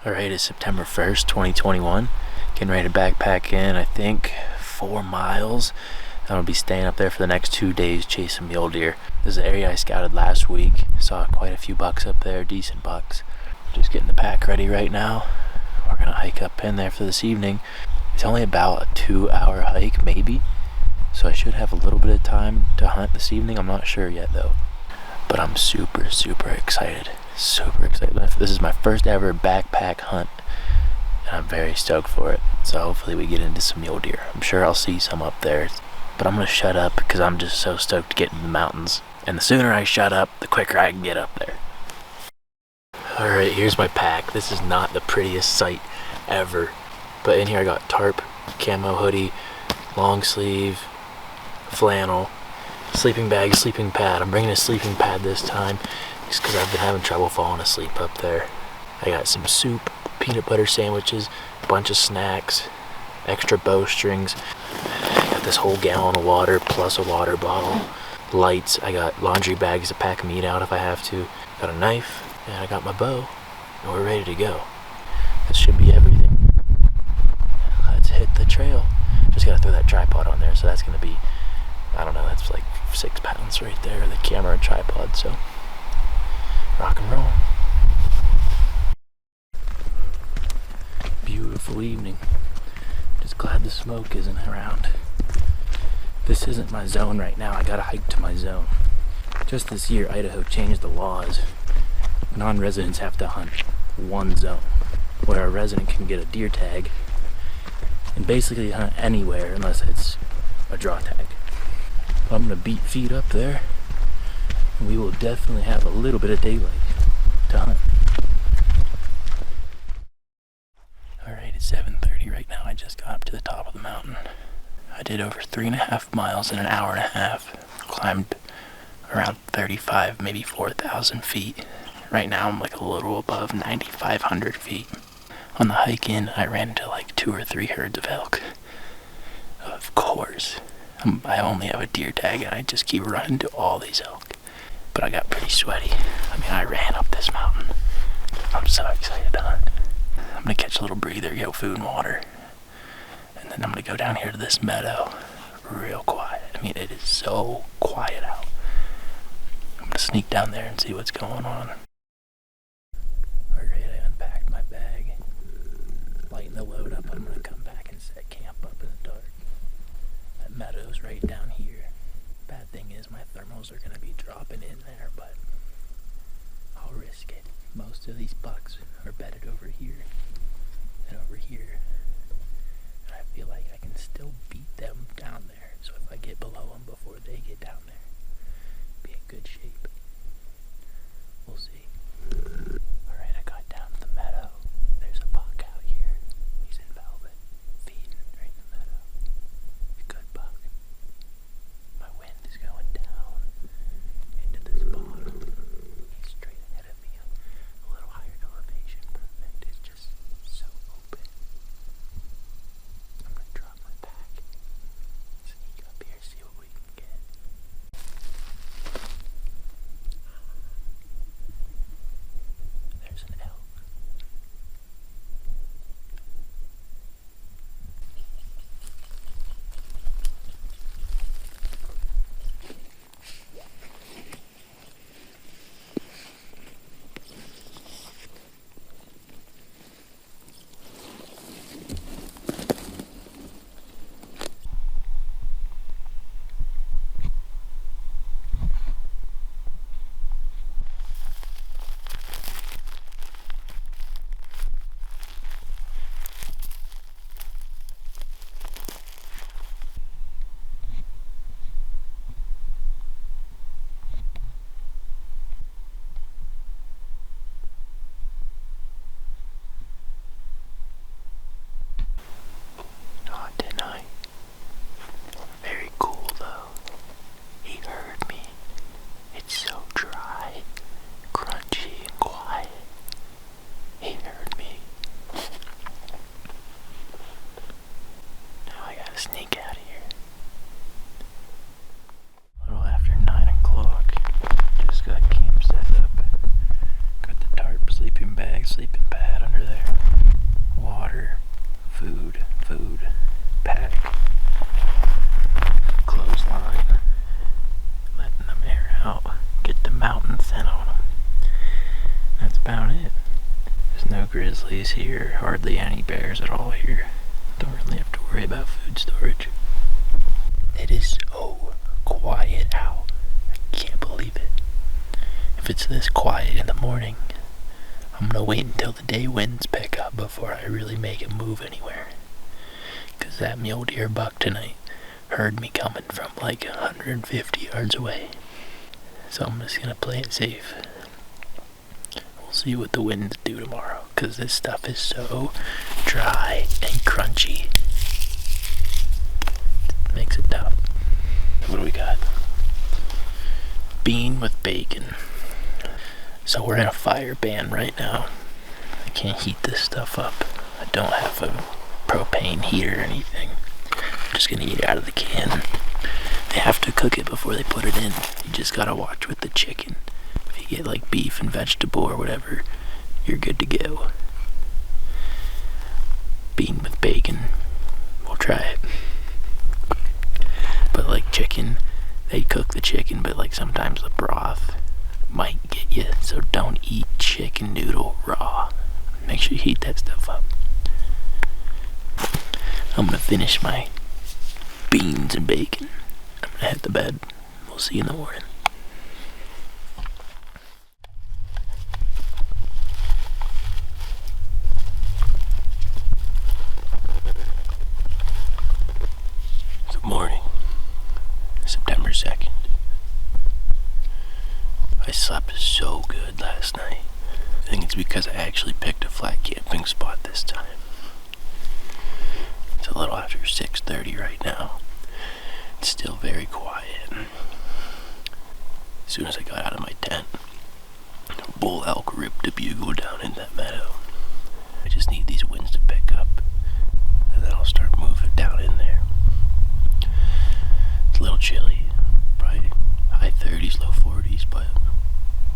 Alright, it's September 1st, 2021. Getting ready to backpack in, I think, 4 miles. I'm going to be staying up there for the next 2 days chasing mule deer. This is the area I scouted last week. Saw quite a few bucks up there, decent bucks. Just getting the pack ready right now. We're going to hike up in there for this evening. It's only about a 2-hour hike, maybe. So I should have a little bit of time to hunt this evening. I'm not sure yet, though. But I'm super excited. Super excited. This is my first ever backpack hunt, and I'm very stoked for it. So hopefully we get into some mule deer. I'm sure I'll see some up there, but I'm gonna shut up because I'm just so stoked to get in the mountains. And the sooner I shut up, the quicker I can get up there. Alright, here's my pack. This is not the prettiest sight ever, but in here I got tarp, camo hoodie, long sleeve, flannel, sleeping bag, sleeping pad. I'm bringing a sleeping pad this time just because I've been having trouble falling asleep up there. I got some soup, peanut butter sandwiches, a bunch of snacks, extra bowstrings. I got this whole gallon of water plus a water bottle, lights. I got laundry bags to pack meat out if I have to. Got a knife, and I got my bow, and we're ready to go. That should be everything. Let's hit the trail. Just gotta throw that tripod on there, so that's gonna be, I don't know, that's like 6 pounds right there, the camera and tripod, so rock and roll. Beautiful evening. Just glad the smoke isn't around. This isn't my zone right now. I gotta hike to my zone. Just this year, Idaho changed the laws. Non-residents have to hunt one zone, where a resident can get a deer tag and basically hunt anywhere unless it's a draw tag. I'm gonna beat feet up there, and we will definitely have a little bit of daylight to hunt. Alright, it's 7:30 right now. I just got up to the top of the mountain. I did over 3.5 miles in an hour and a half. Climbed around 35, maybe 4,000 feet. Right now I'm like a little above 9,500 feet. On the hike in, I ran into like 2 or 3 herds of elk. Of course. I only have a deer tag and I just keep running to all these elk. But I got pretty sweaty. I mean, I ran up this mountain. I'm so excited to hunt. I'm gonna catch a little breather, get food and water. And then I'm gonna go down here to this meadow. Real quiet. I mean, it is so quiet out. I'm gonna sneak down there and see what's going on. Alright, I unpacked my bag. Lighten the load up. I'm gonna come back and set camp up in the dark. That meadow's right down here. Bad thing is my thermals are gonna be dropping in there, but I'll risk it. Most of these bucks are bedded over here and over here. And I feel like I can still beat them down there. So if I get below them before they get down there, be in good shape. We'll see. Alright, I got down to the meadow. There's a buck out here. He's in velvet, feeding right in the meadow. Good buck. My wind is going down into this bottom. He's straight ahead of me. A little higher grizzlies here, hardly any bears at all here. Don't really have to worry about food storage. It is so quiet out. I can't believe it. If it's this quiet in the morning, I'm gonna wait until the day winds pick up before I really make a move anywhere. Cause that mule deer buck tonight heard me coming from like 150 yards away. So I'm just gonna play it safe. We'll see what the winds do tomorrow, cause this stuff is so dry and crunchy. It makes it tough. What do we got? Bean with bacon. So we're in a fire ban right now. I can't heat this stuff up. I don't have a propane heater or anything. I'm just gonna eat it out of the can. They have to cook it before they put it in. You just gotta watch with the chicken. If you get like beef and vegetable or whatever, you're good to go. Bean with bacon. We'll try it. But like chicken, they cook the chicken, but like sometimes the broth might get you, so don't eat chicken noodle raw. Make sure you heat that stuff up. I'm gonna finish my beans and bacon. I'm gonna head to bed. We'll see you in the morning. Good morning. September 2nd. I slept so good last night. I think it's because I actually picked a flat camping spot this time. It's a little after 6:30 right now. It's still very quiet. As soon as I got out of my tent, a bull elk ripped a bugle down in that meadow. I just need these winds to pick up, and then I'll start moving down in there. It's a little chilly, probably high 30s, low 40s, but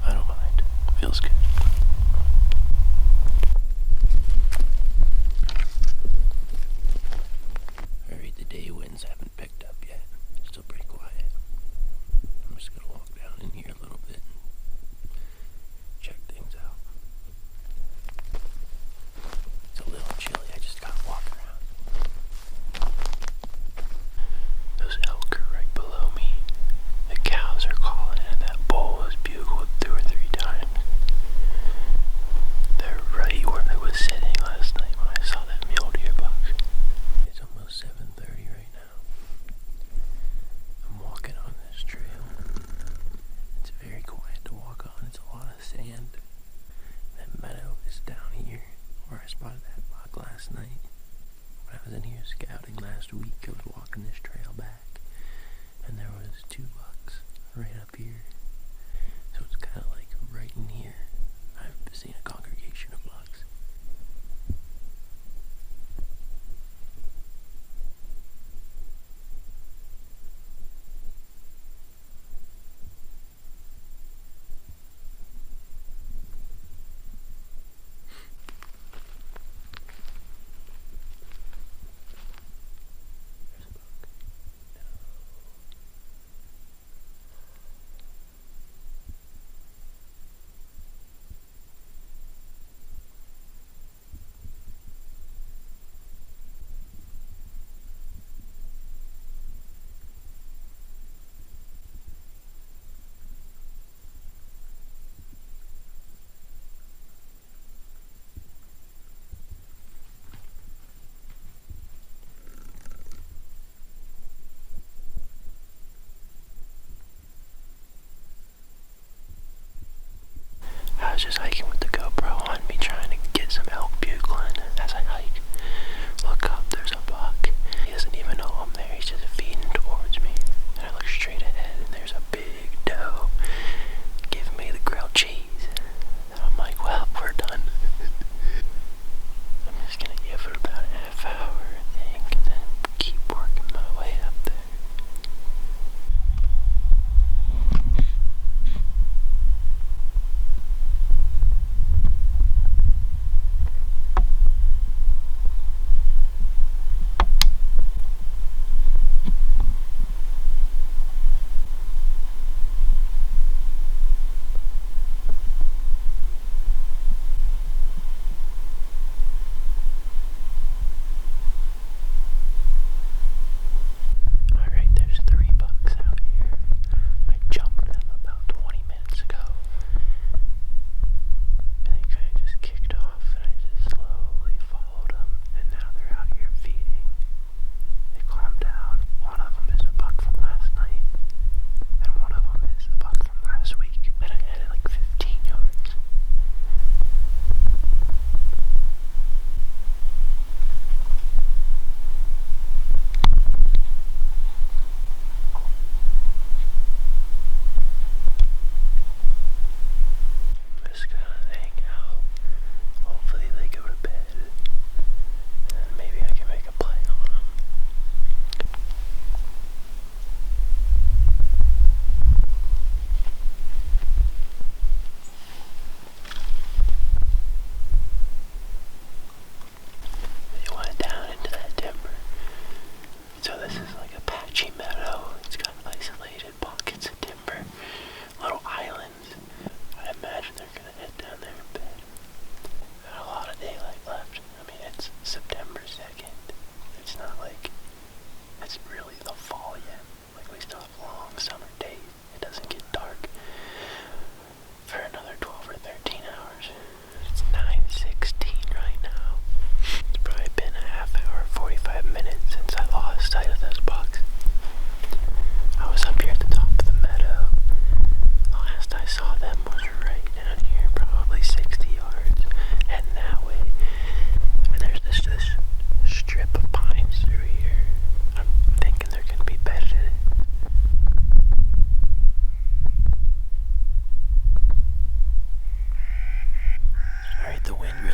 I don't mind. It feels good. Alright, the day winds haven't picked up yet. It's still pretty quiet. I'm just gonna walk down in here a little bit and check things out. It's a little chilly. I just gotta walk around. Those elk are right below me. The cows are calling and that bull was bugled 2 or 3 times. They're right where I was sitting last night when I saw that mule deer buck. It's almost 7:30 right now. I'm walking on this trail. It's very quiet to walk on. It's a lot of sand. That meadow is down here where I spotted that buck last night. When I was in here scouting last week, I was walking this trail back, and there was 2 bucks right up here. So it's kind of like right in here I've seen a congregation of bucks. There's a buck. No. I was just hiking with the GoPro on me, trying to get some elk bugling. As I hike, look up, there's a buck. He doesn't even know I'm there, he's just feeding towards me. And I look straight ahead, and there's a big doe giving me the grilled cheese. And I'm like, well, we're done. I'm just gonna give it about a half hour, I think, and then keep working my way up there.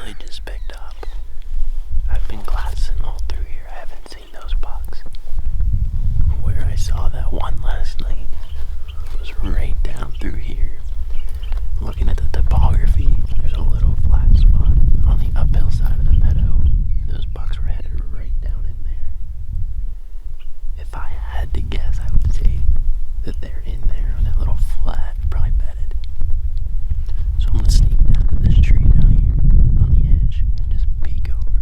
really just picked up. I've been glassing all through here. I haven't seen those bucks. Where I saw that one last night was right down through here. Looking at the topography, there's a little flat spot on the uphill side of the meadow. Those bucks were headed right down in there. If I had to guess, I would say that they're in there on that little flat, probably bedded. So I'm gonna sneak down to this tree down here on the edge and just peek over.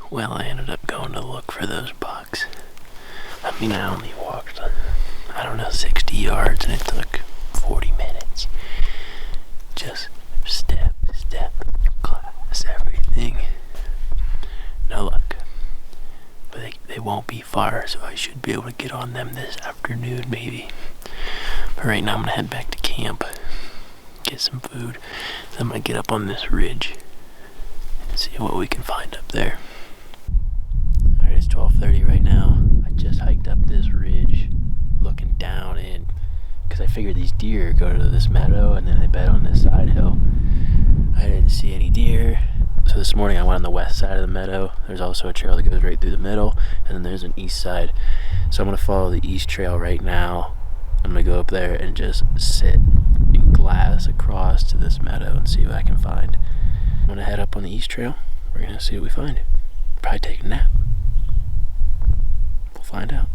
Well, I ended up going to look for those bucks. I mean, I only walked, 60 yards, and it took 40 minutes. Just step, glass, everything. No luck. But they won't be far, so I should be able to get on them this afternoon, maybe. But right now I'm gonna head back to camp, get some food. Then I'm gonna get up on this ridge and see what we can find up there. Alright, it's 12:30 right now. I just hiked up this ridge, looking down in, because I figured these deer go to this meadow and then they bed on this side hill. I didn't see any deer. So this morning I went on the west side of the meadow. There's also a trail that goes right through the middle, and then there's an east side. So I'm gonna follow the east trail right now. I'm gonna go up there and just sit and glass across to this meadow and see what I can find. I'm gonna head up on the east trail. We're gonna see what we find. Probably take a nap. We'll find out.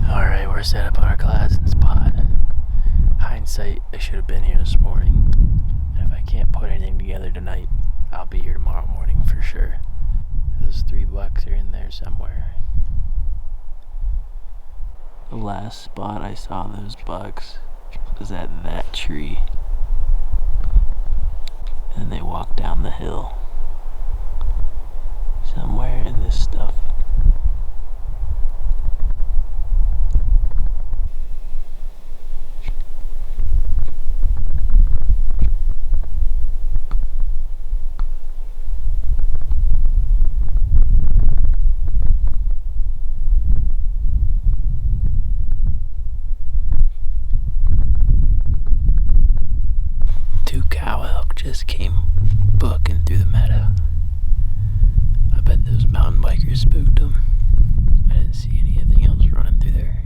Alright, we're set up on our glassing spot. Hindsight, I should have been here this morning. And if I can't put anything together tonight, I'll be here tomorrow morning for sure. Those 3 bucks are in there somewhere. The last spot I saw those bucks was at that tree. And they walked down the hill. Somewhere in this stuff. Just came booking through the meadow. I bet those mountain bikers spooked them. I didn't see anything else running through there.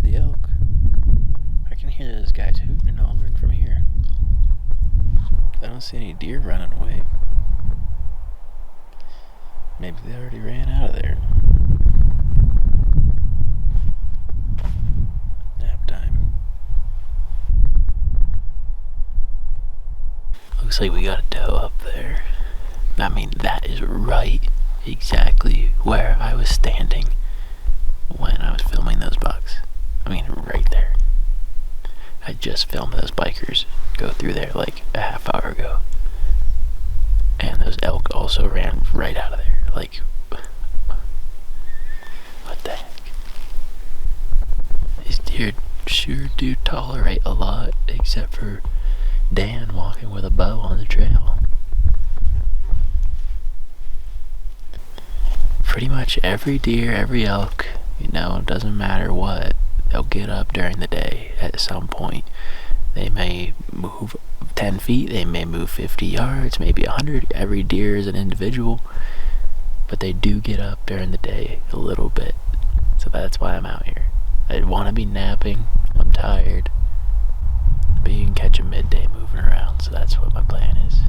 The elk. I can hear those guys hooting and hollering from here. I don't see any deer running away. Maybe they already ran out of there. Nap time. Looks like we got a doe up there. I mean, that is right exactly where I was standing when I was filming those bucks. I mean, right there. I just filmed those bikers go through there like a half hour ago. And those elk also ran right out of there. Like, what the heck? These deer sure do tolerate a lot, except for Dan walking with a bow on the trail. Pretty much every deer, every elk, it doesn't matter what, they'll get up during the day at some point. They may move 10 feet, they may move 50 yards, maybe 100. Every deer is an individual, but they do get up during the day a little bit. So that's why I'm out here. I want to be napping, I'm tired, but you can catch a midday moving around, so that's what my plan is.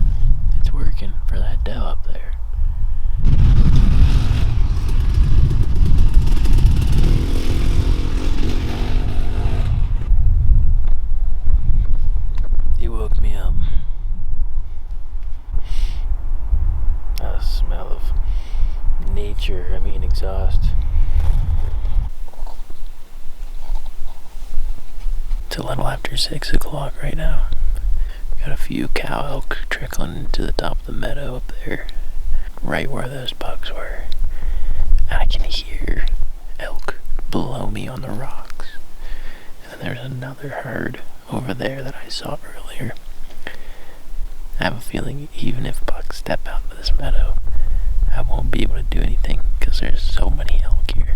It's working for that doe up there. You woke me up. The smell of nature, exhaust. It's a little after 6 o'clock right now. Got a few cow elk trickling into the top of the meadow up there, right where those bucks were. And I can hear elk below me on the rocks. there's another herd over there that I saw earlier. I have a feeling even if bucks step out into this meadow, I won't be able to do anything because there's so many elk here.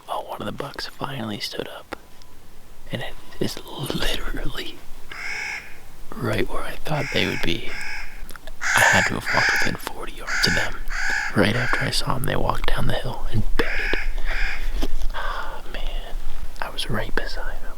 Well, one of the bucks finally stood up, and it is literally right where I thought they would be. I had to have walked within 40 yards of them. Right after I saw them, they walked down the hill and bedded. Oh, man, I was right beside them.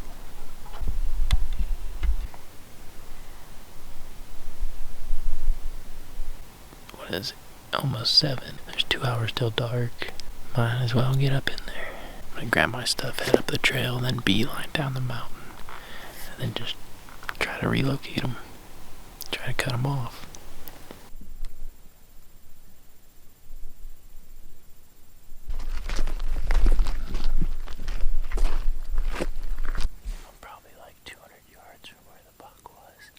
What is it? Almost 7. There's 2 hours till dark. Might as well get up in there. I'm gonna grab my stuff, head up the trail, and then beeline down the mountain. And then just try to relocate them. Try to cut them off. I'm probably like 200 yards from where the buck was.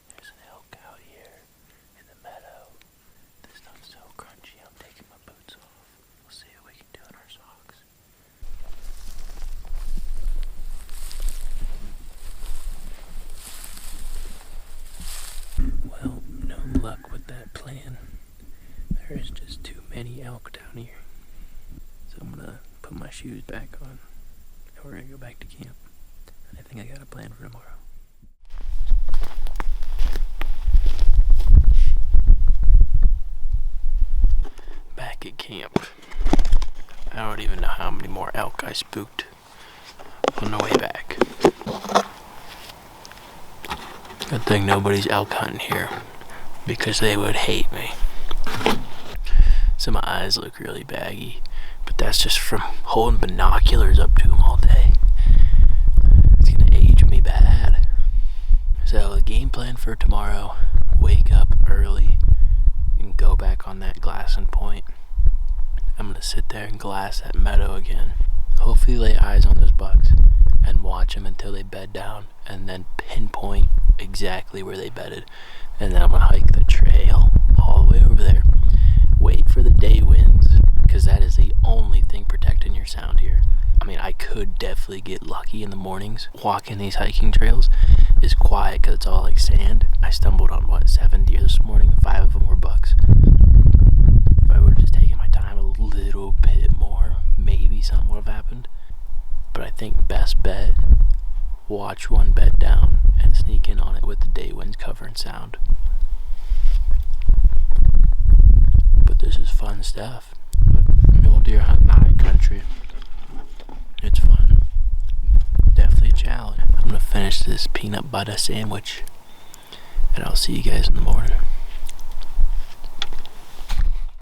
There's an elk out here in the meadow. This stuff's so crunchy, I'm taking my boots off. We'll see what we can do in our socks. Well, no luck with that plan. There is just too many elk down here. So I'm gonna put my shoes back on and we're gonna go back to camp. I think I got a plan for tomorrow. Back at camp. I don't even know how many more elk I spooked on the way back. Good thing nobody's elk hunting here because they would hate me. So my eyes look really baggy, but that's just from holding binoculars up to them all day. It's gonna age me bad. So the game plan for tomorrow, wake up early and go back on that glassing point. I'm gonna sit there and glass that meadow again. Hopefully lay eyes on those bucks and watch them until they bed down and then pinpoint exactly where they bedded. And then I'm gonna hike the trail all the way over there. Wait for the day winds, because that is the only thing protecting your sound here. I mean, I could definitely get lucky in the mornings. Walking these hiking trails is quiet because it's all like sand. I stumbled on 7 deer this morning. 5 of them were bucks. If I would have just taken my time a little bit more, maybe something would have happened. But I think best bet, watch one bed down and sneak in on it with the day winds covering sound. But this is fun stuff. Mule deer hunting high country. It's fun. Definitely a challenge. I'm gonna finish this peanut butter sandwich and I'll see you guys in the morning.